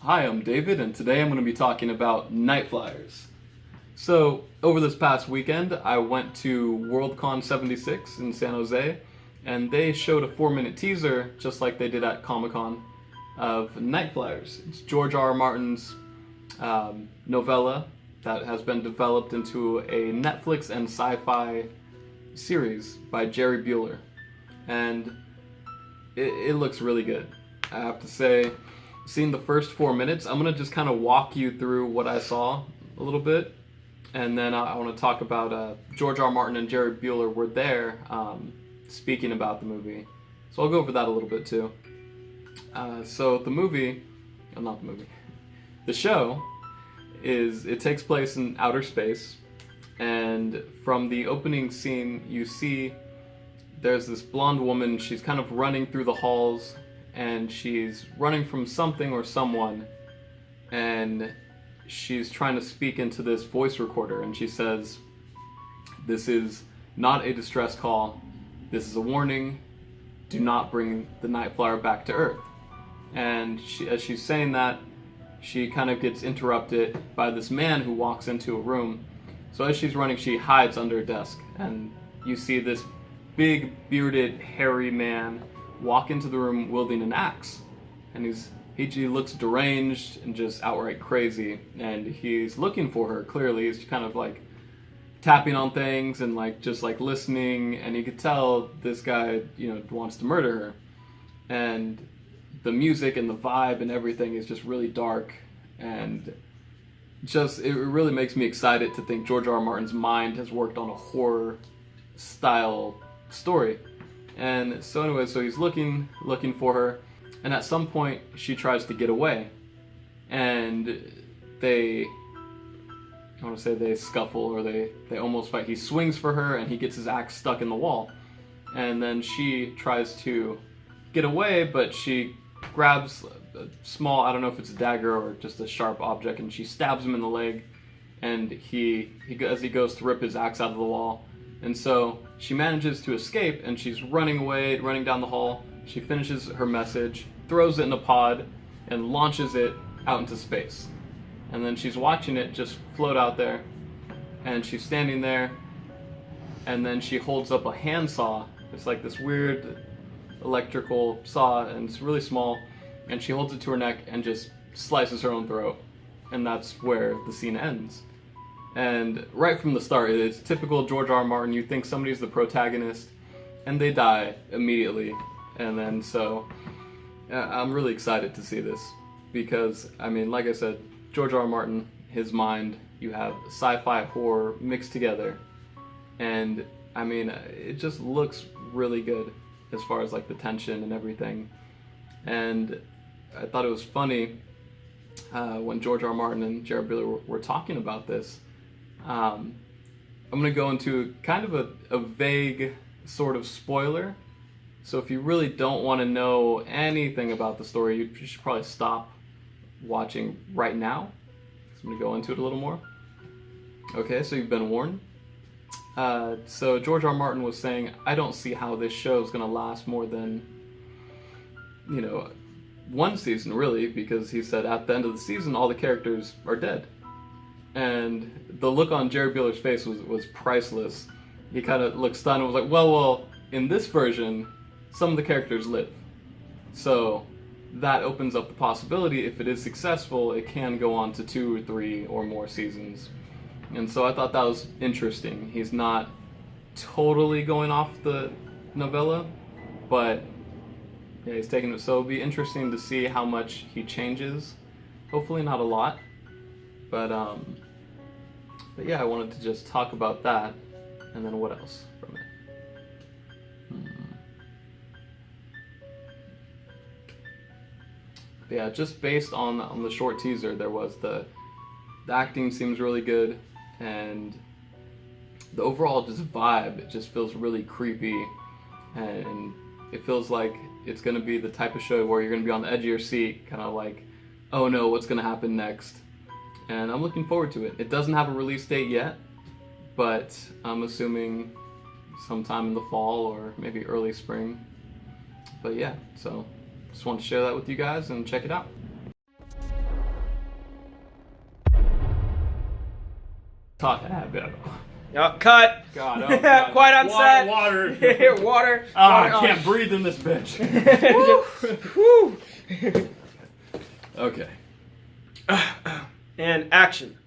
Hi, I'm David, and today I'm going to be talking about Nightflyers. So, over this past weekend, I went to Worldcon 76 in San Jose, and they showed a 4-minute teaser, just like they did at Comic-Con, of Nightflyers. It's George R. R. Martin's novella that has been developed into a Netflix and sci-fi series by Jerry Bueller. And it looks really good. I have to say, seeing the first 4 minutes, I'm going to just kind of walk you through what I saw a little bit. And then I want to talk about George R. R. Martin and Jerry Bueller were there speaking about the movie. So I'll go over that a little bit too. So the movie, well, not the movie, the show it takes place in outer space. And from the opening scene, you see there's this blonde woman. She's kind of running through the halls, and she's running from something or someone, and she's trying to speak into this voice recorder, and she says, "This is not a distress call. This is a warning. Do not bring the Nightflyer back to Earth." And as she's saying that, she kind of gets interrupted by this man who walks into a room. So as she's running, she hides under a desk, and you see this big, bearded, hairy man walk into the room wielding an axe. And he looks deranged and just outright crazy, and he's looking for her. Clearly, he's kind of like tapping on things and just listening, and you could tell this guy, wants to murder her. And the music and the vibe and everything is just really dark, and it really makes me excited to think George R. R. Martin's mind has worked on a horror style story. And so anyway, so he's looking for her, and at some point she tries to get away, and they scuffle, or they almost fight. He swings for her, and he gets his axe stuck in the wall, and then she tries to get away, but she grabs a small, I don't know if it's a dagger or just a sharp object, and she stabs him in the leg, and as he goes to rip his axe out of the wall. And so she manages to escape, and she's running away, running down the hall. She finishes her message, throws it in a pod, and launches it out into space. And then she's watching it just float out there, and she's standing there, and then she holds up a handsaw. It's like this weird electrical saw, and it's really small, and she holds it to her neck and just slices her own throat. And that's where the scene ends. And right from the start, it's typical George R. R. Martin. You think somebody's the protagonist, and they die immediately. And then I'm really excited to see this, because, like I said, George R. R. Martin, his mind, you have sci-fi horror mixed together, and it just looks really good as far as the tension and everything. And I thought it was funny when George R. R. Martin and Jerry Bueller were talking about this. I'm going to go into kind of a vague sort of spoiler. So if you really don't want to know anything about the story, you should probably stop watching right now. So I'm going to go into it a little more. Okay, so you've been warned. So George R. R. Martin was saying, I don't see how this show is going to last more than, one season, really, because he said at the end of the season, all the characters are dead. And the look on Jerry Bueller's face was priceless. He kind of looked stunned and was like, well, in this version, some of the characters live. So that opens up the possibility, if it is successful, it can go on to 2 or 3 or more seasons. And so I thought that was interesting. He's not totally going off the novella, but yeah, he's taking it. So it'll be interesting to see how much he changes. Hopefully not a lot. But yeah, I wanted to just talk about that, and then what else from it. Yeah, just based on the short teaser, there was the acting seems really good, and the overall just vibe, it just feels really creepy, and it feels like it's going to be the type of show where you're going to be on the edge of your seat, kind of like, oh no, what's going to happen next? And I'm looking forward to it. It doesn't have a release date yet, but I'm assuming sometime in the fall or maybe early spring. But yeah, so just wanted to share that with you guys and check it out. talk. Oh, cut. God, oh, God. Quite on set. Water. Water. Ah, Water. I can't breathe in this bitch. Woo. Okay. And action.